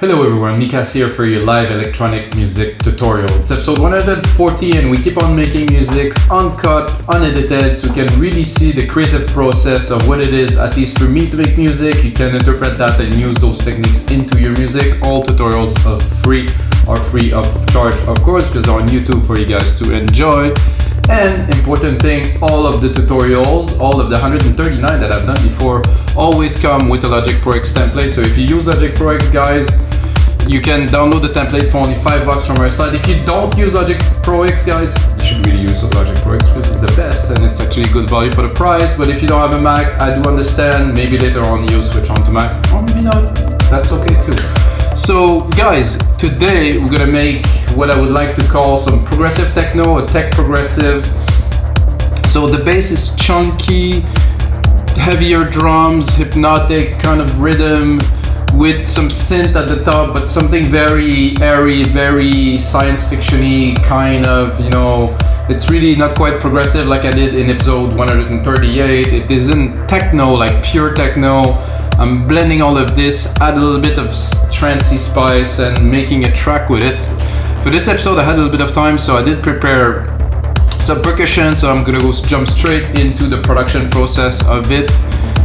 Hello everyone, Nikas here for your live electronic music tutorial. It's episode 140 and we keep on making music uncut, unedited, so you can really see the creative process of what it is, at least for me, to make music. You can interpret that and use those techniques into your music. All tutorials are free of charge, of course, because they're on YouTube for you guys to enjoy. And important thing, all of the tutorials, all of the 139 that I've done before, always come with a Logic Pro X template. So if you use Logic Pro X, guys, you can download the template for only $5 from our site. If you don't use Logic Pro X, guys, you should really use Logic Pro X because it's the best and it's actually good value for the price. But if you don't have a Mac, I do understand. Maybe later on you'll switch on to Mac, or maybe not. That's okay too. So guys, today we're gonna make what I would like to call some progressive techno, a tech progressive. So the bass is chunky, heavier drums, hypnotic kind of rhythm with some synth at the top, but something very airy, very science fiction-y kind of, you know, it's really not quite progressive like I did in episode 138. It isn't techno, like pure techno. I'm blending all of this, add a little bit of trancy spice and making a track with it. For this episode I had a little bit of time, so I did prepare some percussion, so I'm gonna go jump straight into the production process of it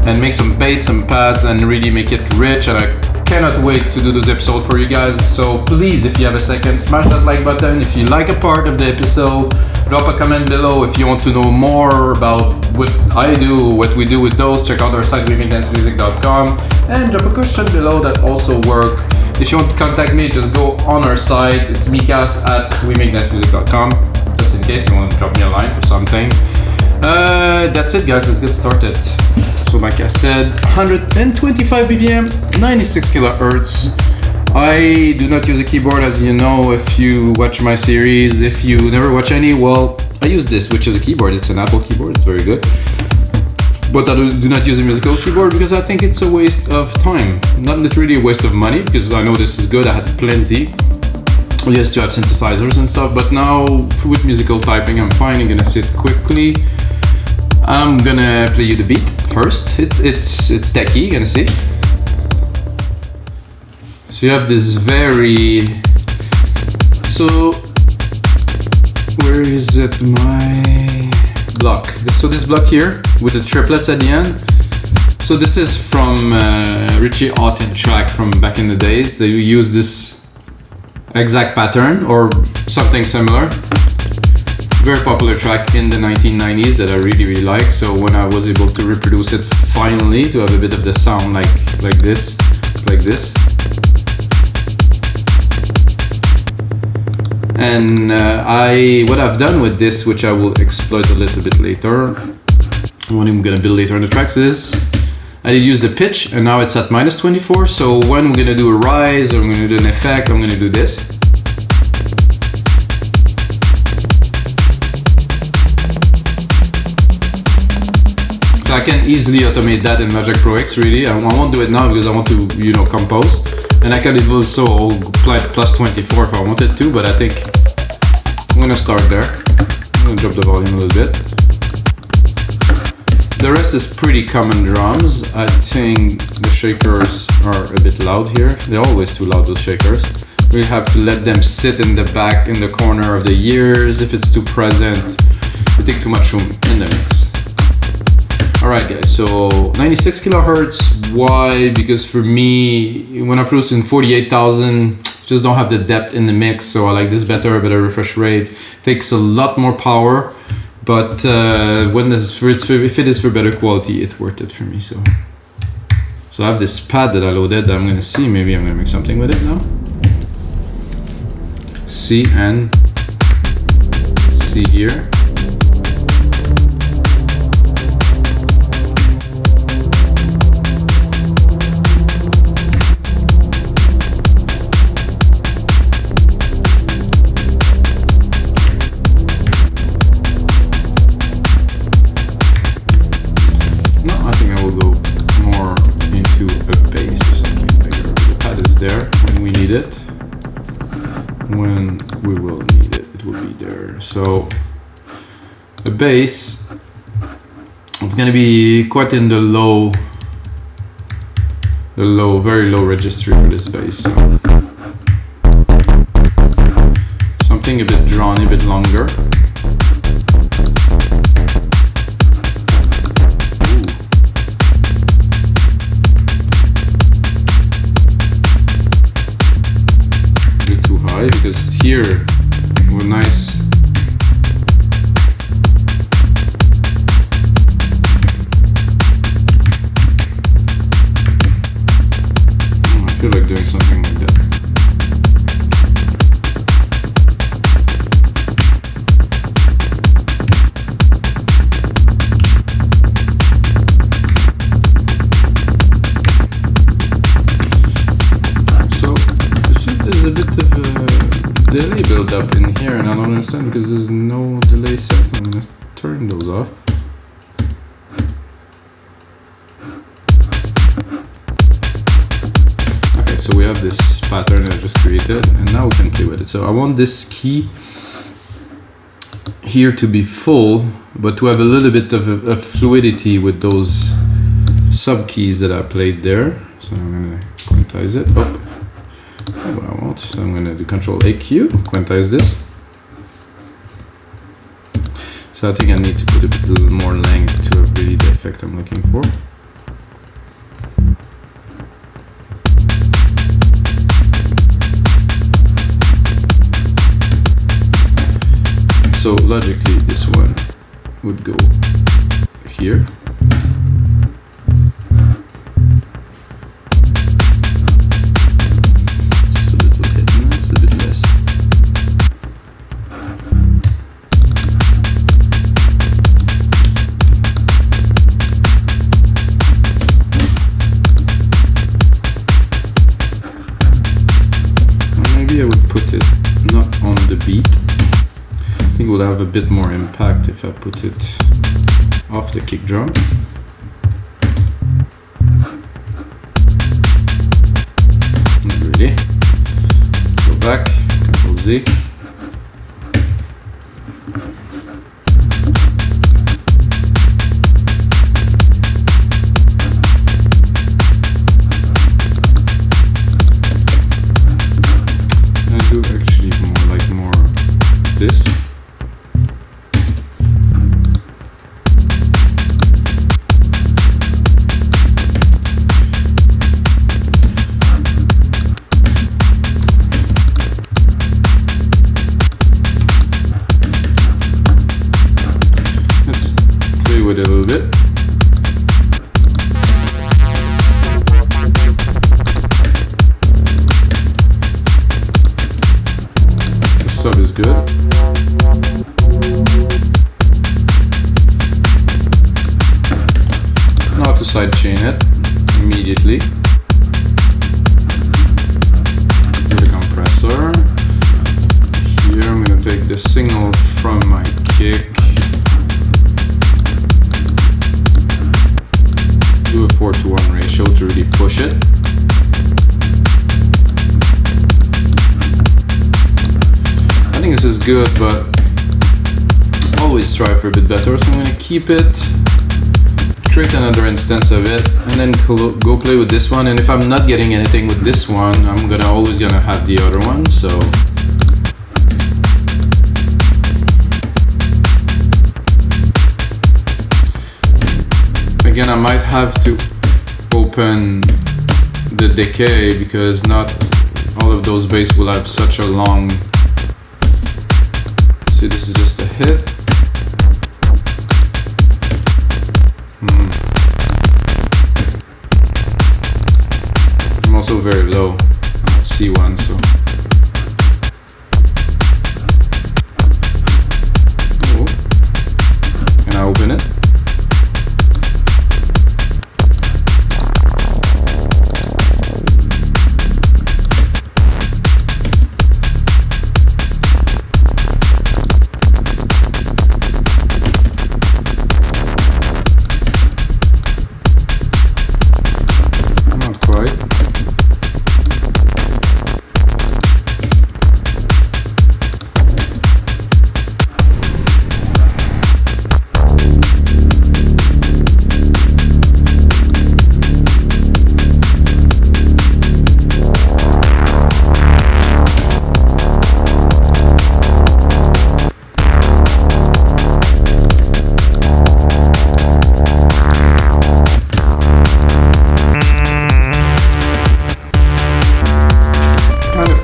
and make some bass, some pads, and really make it rich. And I cannot wait to do this episode for you guys. So please, if you have a second, smash that like button. If you like a part of the episode, drop a comment below. If you want to know more about what I do, what we do with those, check out our site, wemakedancemusic.com, and drop a question below. That also works. If you want to contact me, just go on our site. It's mikas@wemakedancemusic.com, just in case you want to drop me a line for something. That's it, guys. Let's get started. So like I said, 125 BPM, 96 kilohertz. I do not use a keyboard, as you know, if you watch my series. If you never watch any, well, I use this, which is a keyboard. It's an Apple keyboard, it's very good. But I do not use a musical keyboard because I think it's a waste of time. Not literally a waste of money, because I know this is good. I had plenty. I used to have synthesizers and stuff, but now with musical typing, I'm fine. I'm gonna sit quickly. I'm gonna play you the beat first. It's techy, you're gonna see. So you have this very, so where is it, my block? So this block here with the triplets at the end. So this is from Richie Hawtin track from back in the days. They use this exact pattern or something similar. Very popular track in the 1990s that I really like. So when I was able to reproduce it finally, to have a bit of the sound like this. And what I've done with this, which I will exploit a little bit later, what I'm gonna build later in the tracks, is I did use the pitch, and now it's at -24. So when we're gonna do a rise or I'm gonna do an effect, I'm gonna do this. I can easily automate that in Logic Pro X, really. I won't do it now because I want to, you know, compose. And I can also apply +24 if I wanted to, but I think I'm gonna start there. I'm gonna drop the volume a little bit. The rest is pretty common drums. I think the shakers are a bit loud here. They're always too loud, those shakers. We have to let them sit in the back, in the corner of the ears. If it's too present, they take too much room in the mix. Alright guys, so 96 kilohertz, why? Because for me, when I produce in 48,000, just don't have the depth in the mix, so I like this better, a better refresh rate. Takes a lot more power, but if it is for better quality, it's worth it for me. So I have this pad that I loaded that I'm gonna see, maybe I'm gonna make something with it now. C and C here. When we will need it, it will be there. So the bass, it's gonna be quite in the low, very low registry for this bass. So a bit longer. Because here we're nice. I feel like doing something like that. So there's a bit of delay build up in here, and I don't understand because there's no delay set. I'm gonna turn those off. Okay, so we have this pattern I just created, and now we can play with it. So I want this key here to be full, but to have a little bit of a fluidity with those sub keys that I played there. So I'm gonna quantize it. Oh. What I want, so I'm going to do Control AQ, quantize this. So I think I need to put a little more length to have really the effect I'm looking for. So logically this one would go here. Will have a bit more impact if I put it off the kick drum. Not really. Go back, Control Z. I do actually more this. With it a little bit. The sub is good. Now to sidechain it immediately. The compressor. Here I'm going to take the signal from my kick. Do a 4:1 ratio to really push it. I think this is good, but always strive for a bit better. So I'm going to keep it, create another instance of it, and then go play with this one. And if I'm not getting anything with this one, I'm always gonna have the other one. So again, I might have to open the decay because not all of those bass will have such a long. See, this is just a hit. I'm also very low on C1, so. Oh. Can I open it?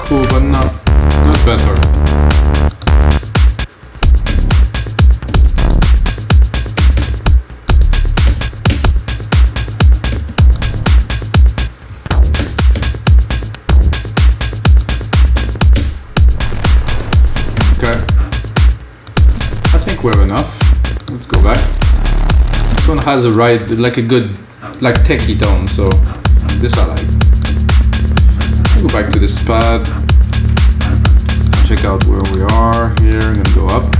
cool, but not better. We have enough. Let's go back. This one has a like a good, like techie tone, so this I like. Go back to this pad. Check out where we are here. I'm gonna go up.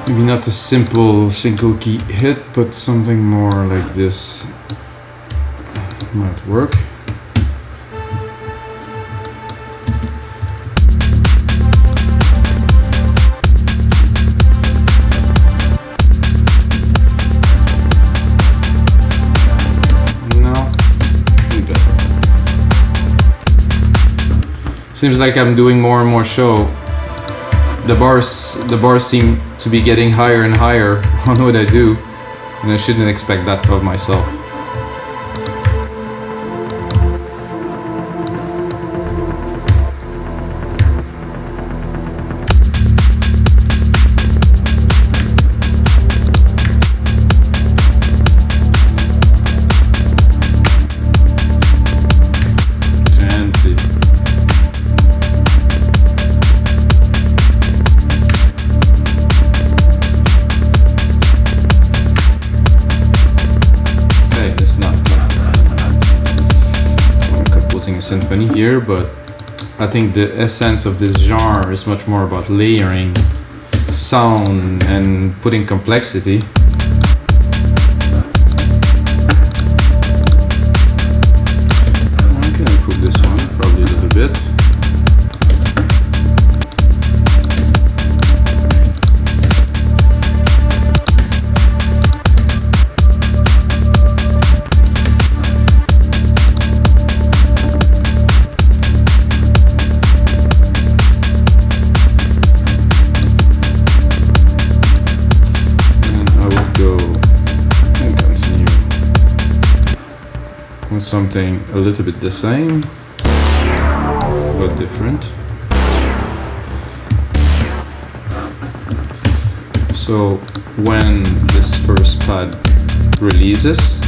Maybe not a simple single key hit, but something more like this might work. Seems like I'm doing more and more show. The bars seem to be getting higher and higher on what I do, and I shouldn't expect that of myself. Symphony here, but I think the essence of this genre is much more about layering sound and putting complexity. I can improve this one probably a little bit. Something a little bit the same, but different. So when this first pad releases,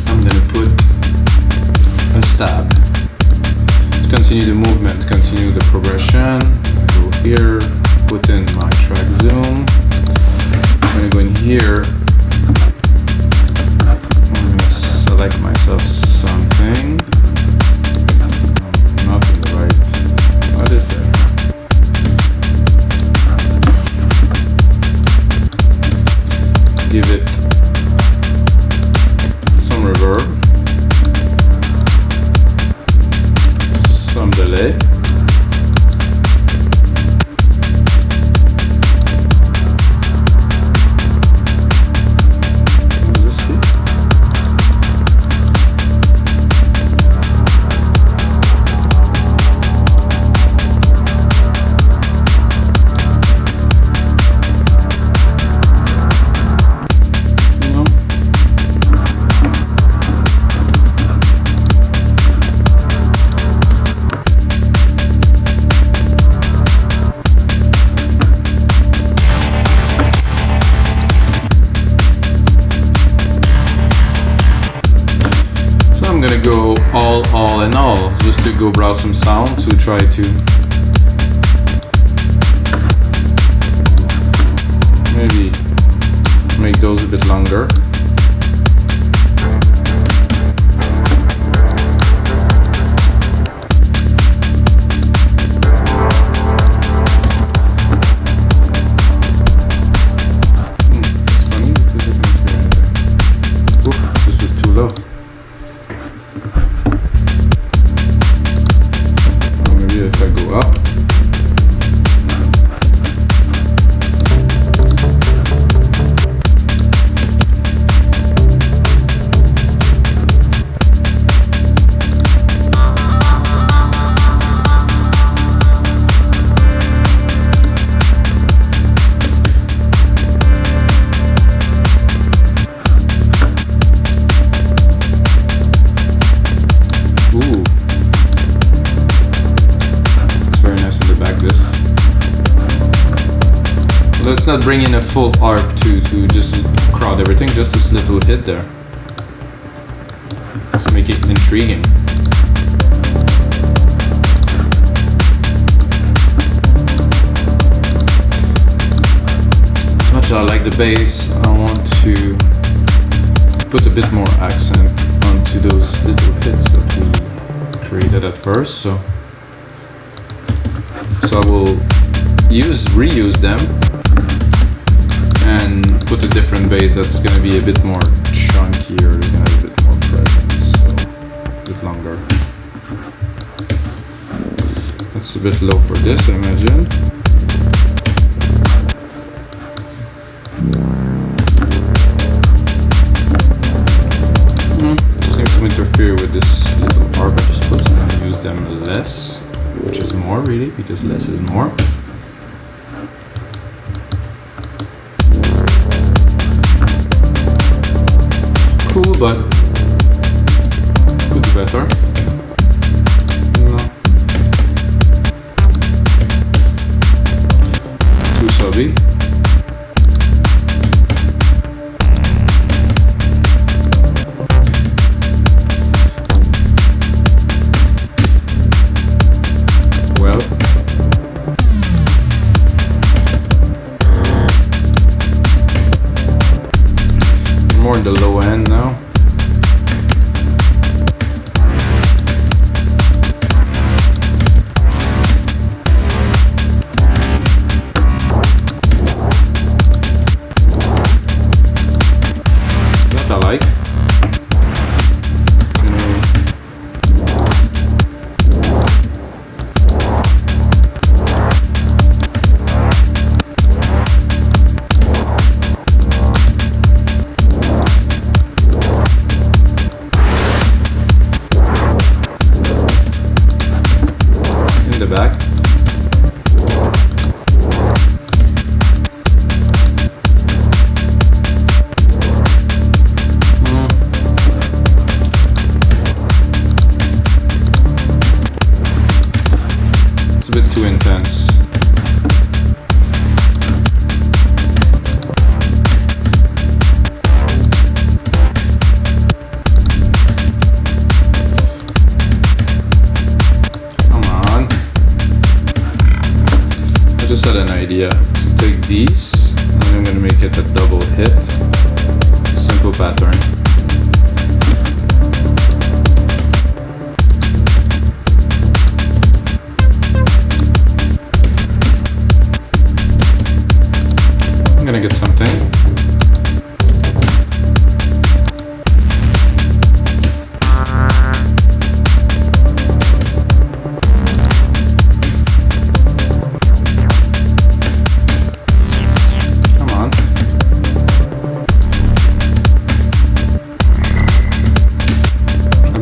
I'm gonna put a stab. Continue the movement, continue the progression. Go here, put in my track zoom. I'm gonna go in here. I'm gonna select myself something. Not in the right. What is there? Give it some reverb. delay. All in all, just to go browse some sound to try to maybe make those a bit longer. It's funny because it doesn't hear anything. Oof, this is too low. If I go up, let's not bring in a full ARP to just crowd everything, just this little hit there. Let's make it intriguing. As much as I like the bass, I want to put a bit more accent onto those little hits that we created at first. So I will reuse them and put a different bass that's going to be a bit more chunkier, going to have a bit more presence, so a bit longer. That's a bit low for this, I imagine. Seems to interfere with this little ARTBAT. Just supposed to use them less, which is more really, because less is more. Cool, but could be better. No. Too subby. Well. More in the low end now. That I like. Back. It's a bit too intense. I just had an idea. Take these and I'm going to make it a double hit, simple pattern. I'm going to get something.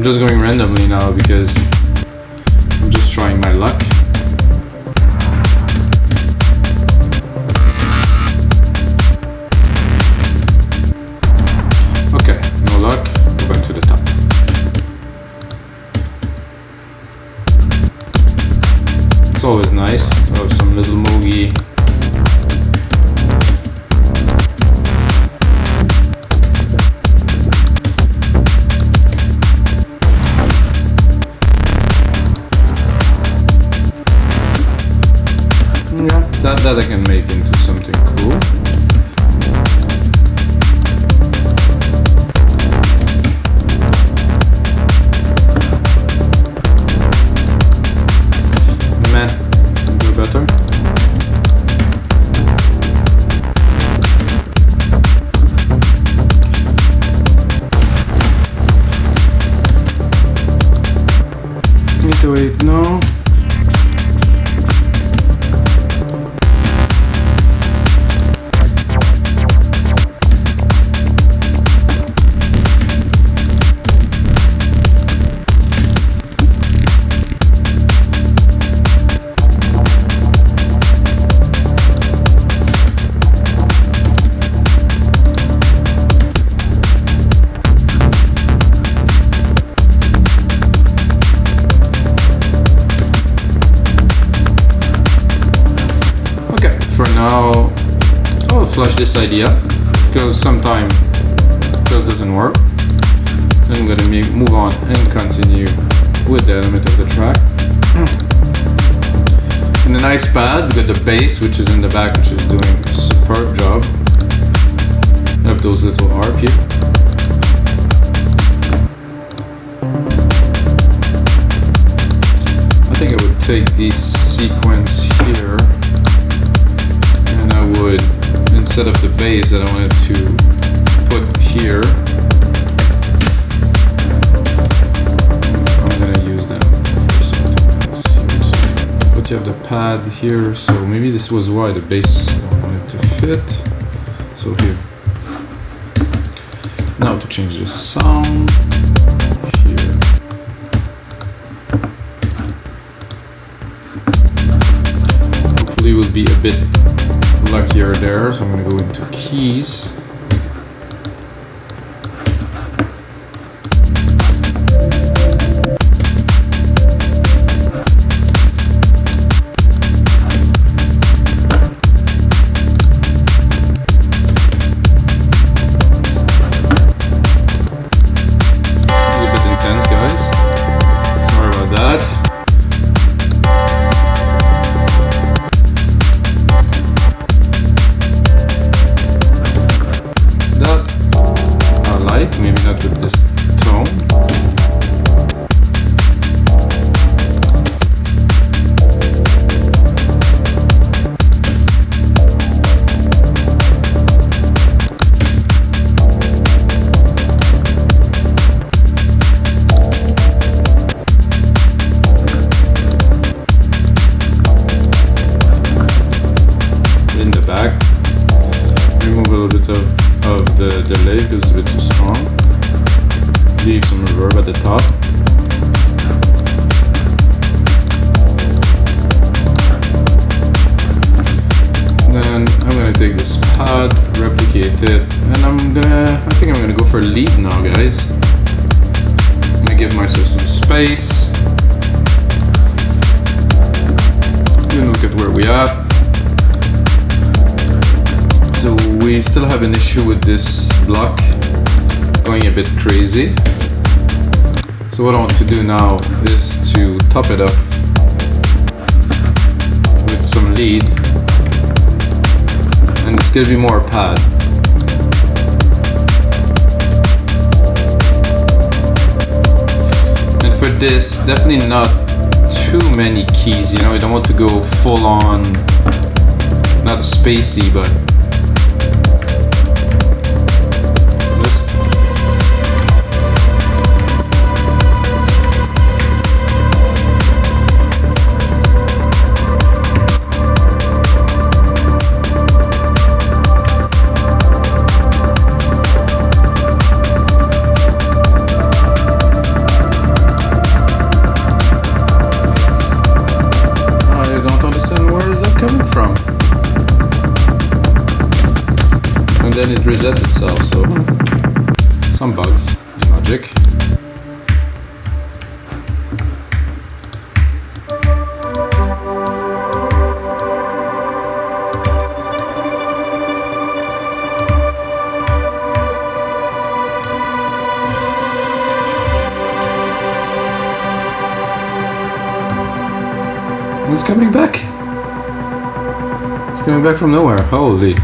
I'm just going randomly now because I'm just trying my luck. Okay, no luck, go back to the top. It's always nice to have some little moogie. Yeah, that I can make into something cool. Man, do better. Need to wait, no. Now I'll flush this idea because sometimes it just doesn't work. Then I'm gonna move on and continue with the element of the track. And a nice pad, we got the bass which is in the back, which is doing a superb job. I have those little arp here. I think I would take this sequence here. And I would, instead of the bass that I wanted to put here, I'm gonna use them for something else. But you have the pad here, so maybe this was why the bass I wanted to fit. So here. Now to change the sound, here. Hopefully we'll be a bit luckier there, so I'm going to go into keys. It's a bit intense, guys. Sorry about that. Maybe not with this tone. In the back, remove a little bit of the delay because it's a bit too strong. Leave some reverb at the top. Then I'm gonna take this pad, replicate it, and I think I'm gonna go for a lead now, guys. I'm gonna give myself some space. Then look at where we are. So we still have an issue with this block going a bit crazy. So what I want to do now is to top it up with some lead, and it's gonna be more pad. And for this, definitely not too many keys, you know, I don't want to go full on, not spacey, but it resets itself, so some bugs in Logic. It's coming back. It's coming back from nowhere. Holy.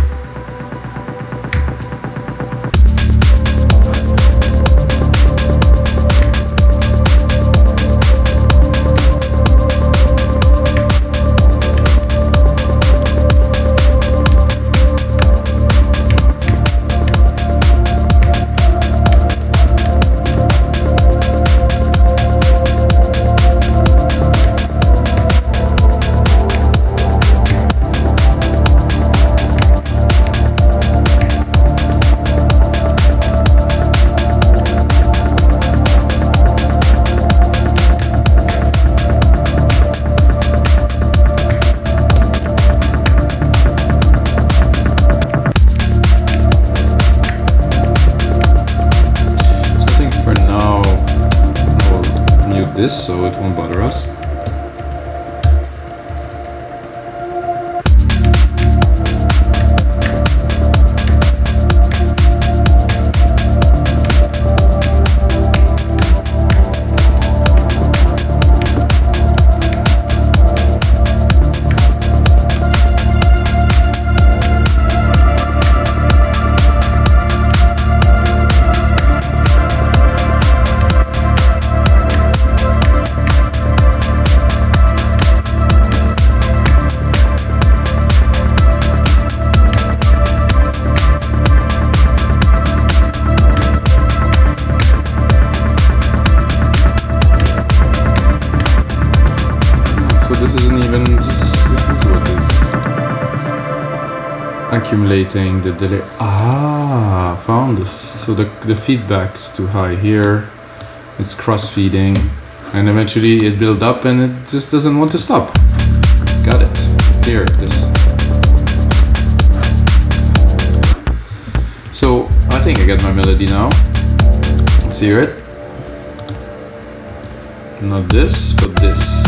This so it won't bother us. Accumulating the delay. Found this. So the feedback's too high here. It's cross feeding, and eventually it builds up and it just doesn't want to stop. Got it. Here, this. So I think I got my melody now. Let's hear it. Not this, but this.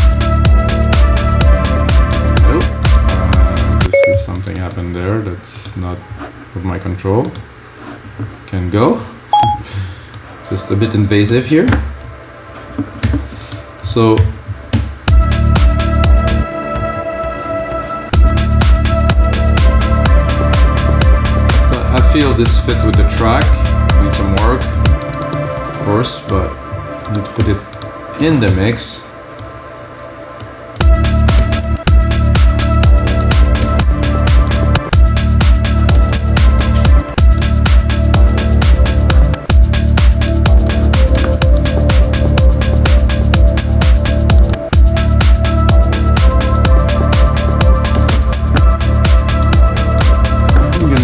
Something happened there that's not of my control. Can go. Just a bit invasive here. So I feel this fit with the track. Need some work, of course, but I need to put it in the mix.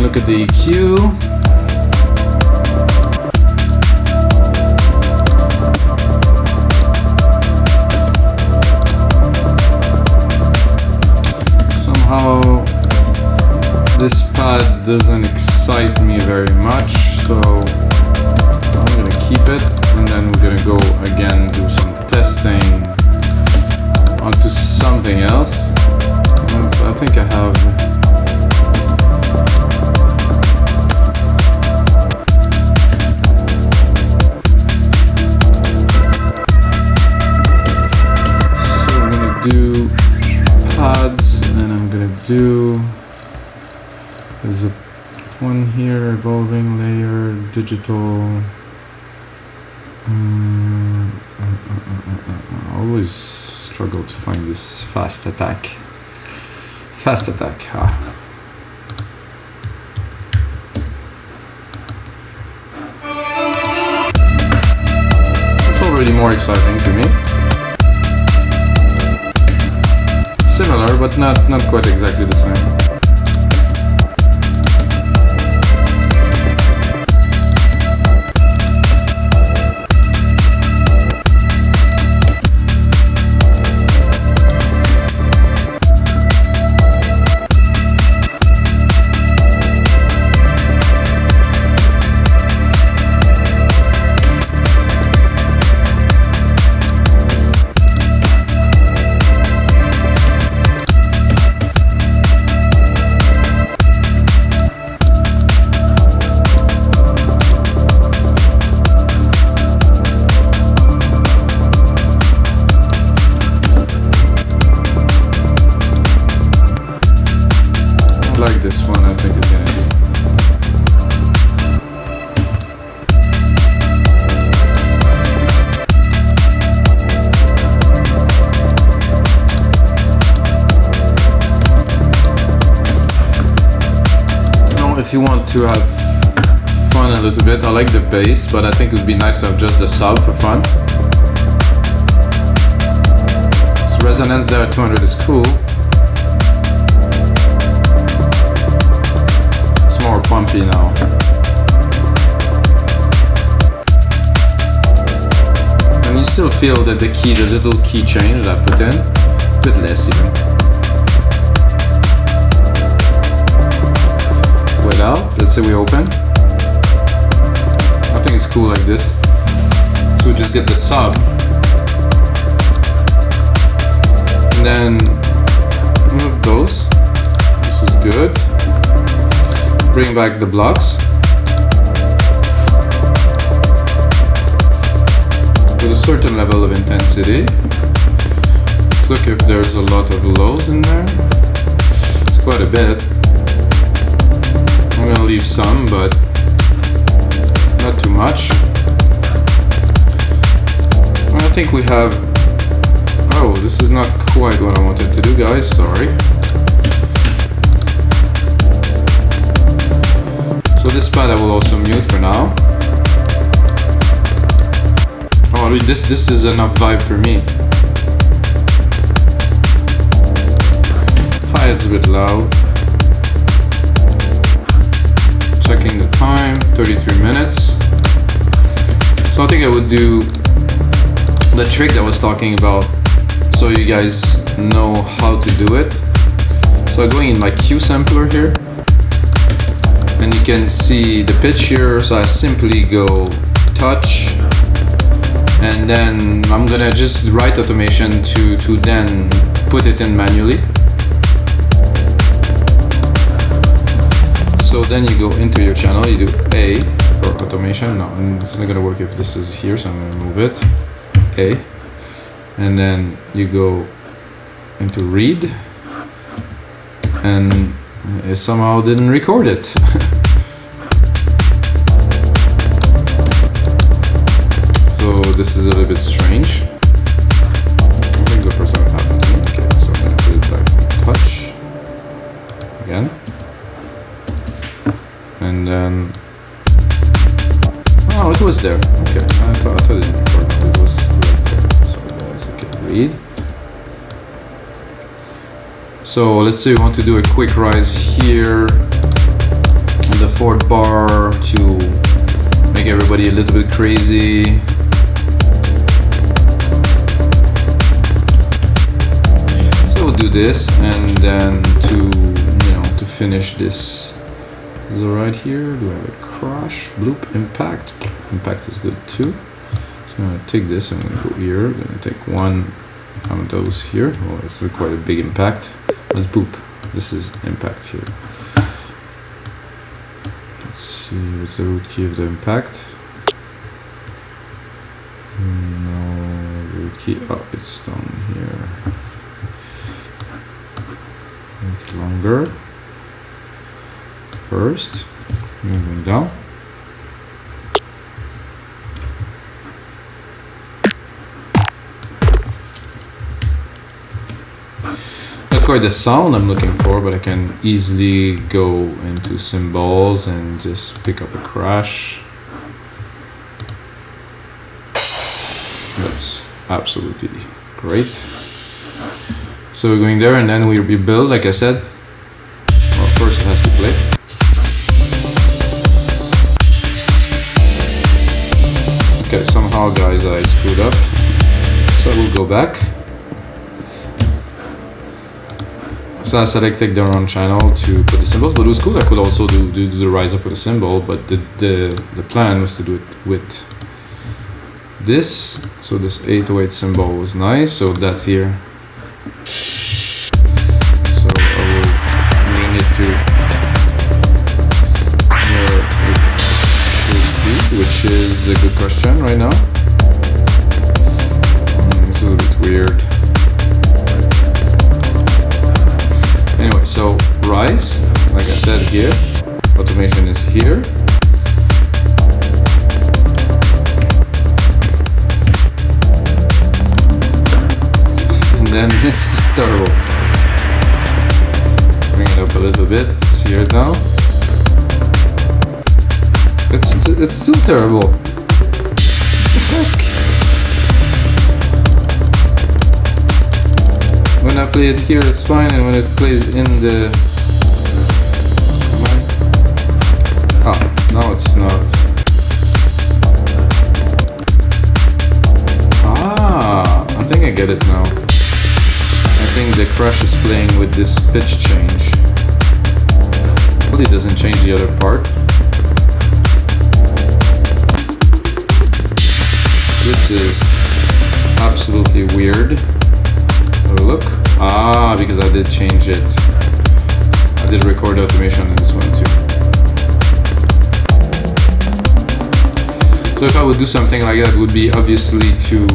Look at the EQ. Somehow this pad doesn't excite me very much, so I'm gonna keep it, and then we're gonna go again do some testing onto something else. I think I have do pads, and I'm gonna do, there's a one here, evolving layer, digital. I always struggle to find this fast attack. It's already more exciting to me. Similar, but not quite exactly the same. you want to have fun a little bit, I like the bass, but I think it would be nice to have just the sub for fun. So resonance there at 200 is cool. It's more pumpy now. And you still feel that the key, the little key change that I put in, a bit less even. Without, let's say we open. I think it's cool like this. So we just get the sub. And then move those. This is good. Bring back the blocks. With a certain level of intensity. Let's look if there's a lot of lows in there. It's quite a bit. I'm gonna leave some, but not too much. And I think we have... Oh, this is not quite what I wanted to do, guys, sorry. So this pad I will also mute for now. Oh, this is enough vibe for me. Hi-hat's a bit loud. Checking the time, 33 minutes. So I think I would do the trick that I was talking about so you guys know how to do it. So I'm going in my Q sampler here and you can see the pitch here. So I simply go touch and then I'm gonna just write automation to then put it in manually. So then you go into your channel, you do A for automation. No, it's not gonna work if this is here, so I'm gonna move it. A. And then you go into read. And it somehow didn't record it. So this is a little bit strange. I think the first time it happened to me. Okay, so I'm gonna put it back on touch. Again. And then, oh, it was there. Okay, I thought it didn't record, but it was right there. So guys, I can read. So let's say we want to do a quick rise here on the fourth bar to make everybody a little bit crazy. So we'll do this, and then to finish this. Is it right here? Do I have a crash? Bloop, impact. Impact is good too. So I'm gonna take this, I'm gonna go here. I'm gonna take one of those here. Oh, it's quite a big impact. Let's boop. This is impact here. Let's see, what's the root key of the impact? No root key. Oh, it's down here. Make it longer. First, moving down. Not quite the sound I'm looking for, but I can easily go into cymbals and just pick up a crash. That's absolutely great. So we're going there, and then we rebuild, like I said. Well, first it has to play. Okay, somehow guys I screwed up, so we'll go back. So I selected their own channel to put the cymbals, but it was cool. I could also do the rise up with a cymbal, but the plan was to do it with this. So this 808 cymbal was nice, so that's here. So I will bring it to which is a good question right now. This is a bit weird. Anyway, so rise, like I said here, automation is here. And then this is terrible. Bring it up a little bit, see it now. It's still terrible. What the heck? When I play it here, it's fine, and when it plays in the... Oh, no, it's not. Ah, I think I get it now. I think the crush is playing with this pitch change. Hopefully it doesn't change the other part. This is absolutely weird. Oh, look. Ah, because I did change it. I did record automation in this one too. So if I would do something like that, would be obviously to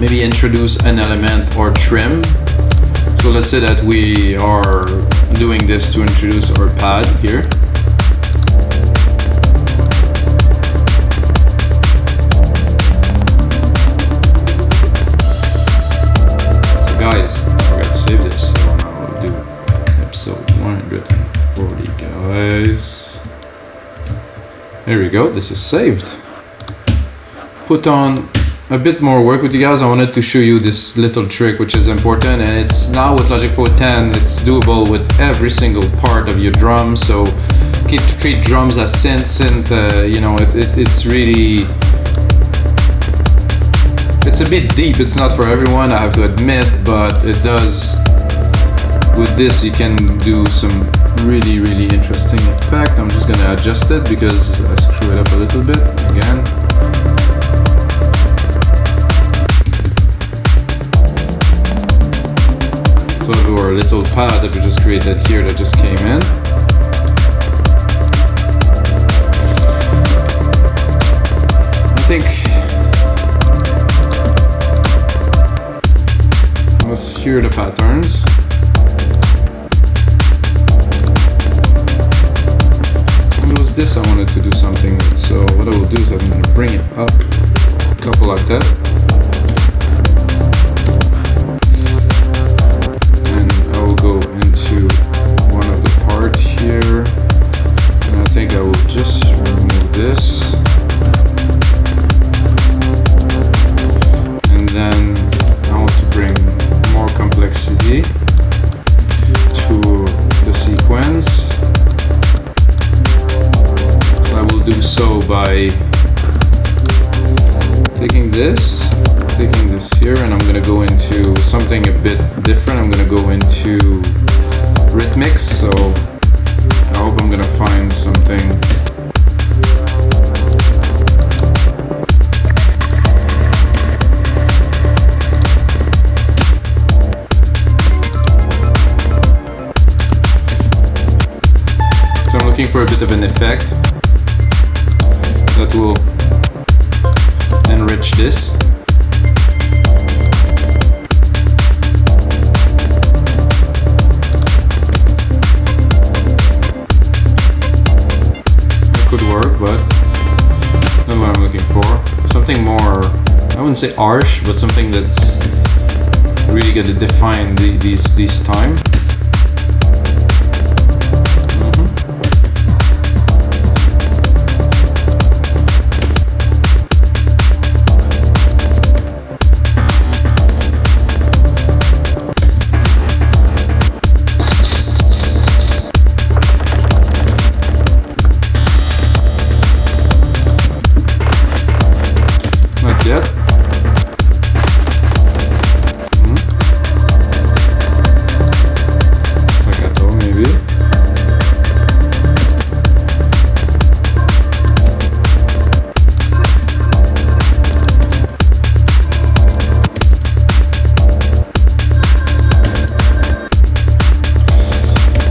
maybe introduce an element or trim. So let's say that we are doing this to introduce our pad here. So guys, I forgot to save this, so now I'll do episode 140, guys. There we go, this is saved. Put on a bit more work with you guys. I wanted to show you this little trick, which is important, and it's now with Logic Pro 10, it's doable with every single part of your drum. So you can treat drums as synths, you know, it's really, it's a bit deep. It's not for everyone, I have to admit, but it does. With this, you can do some really interesting effect. I'm just gonna adjust it because I screw it up a little bit again. So our little pad that we just created here that just came in. I think let's hear the patterns. It was this I wanted to do something with, so what I will do is I'm going to bring it up a couple like that, and I will go into one of the part here, and I think I will just remove this, and then I want to bring more complexity to the sequence. I will do so by taking this here, and I'm gonna go into something a bit different. I'm gonna go into rhythmics, so I hope I'm gonna find something. So I'm looking for a bit of an effect that will enrich this. That could work, but not what I'm looking for. Something more, I wouldn't say harsh, but something that's really going to define these time. Yet. Staccato maybe.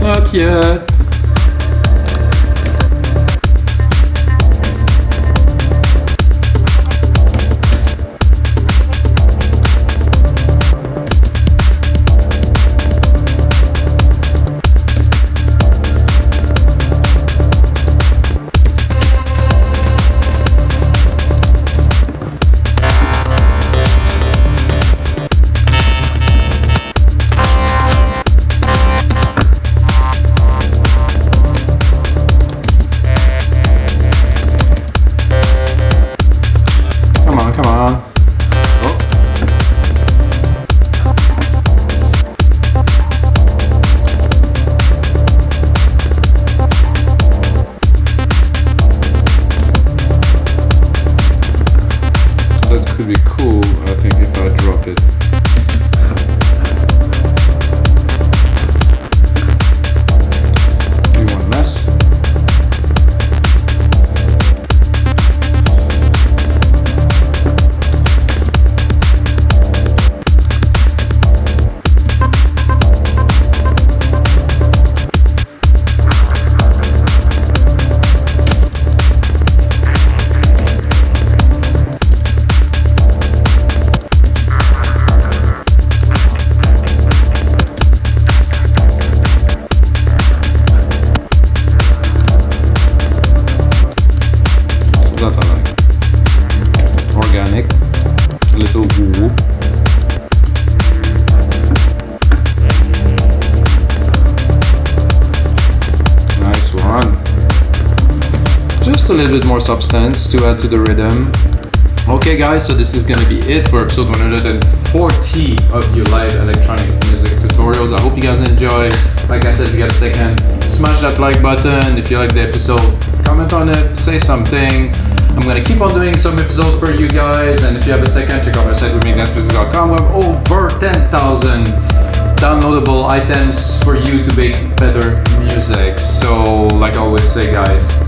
Not yet. could be cool, I think, if I drop it. You want less? That I like. Organic, a little woo. Nice one. Just a little bit more substance to add to the rhythm. Okay guys, so this is gonna be it for episode 140 of your live electronic music tutorials. I hope you guys enjoy. Like I said, if you got a second, smash that like button. If you like the episode, comment on it, say something. I'm gonna keep on doing some episodes for you guys, and if you have a second, check out my site remixdancemusic.com. We have over 10,000 downloadable items for you to make better music. So like I always say guys,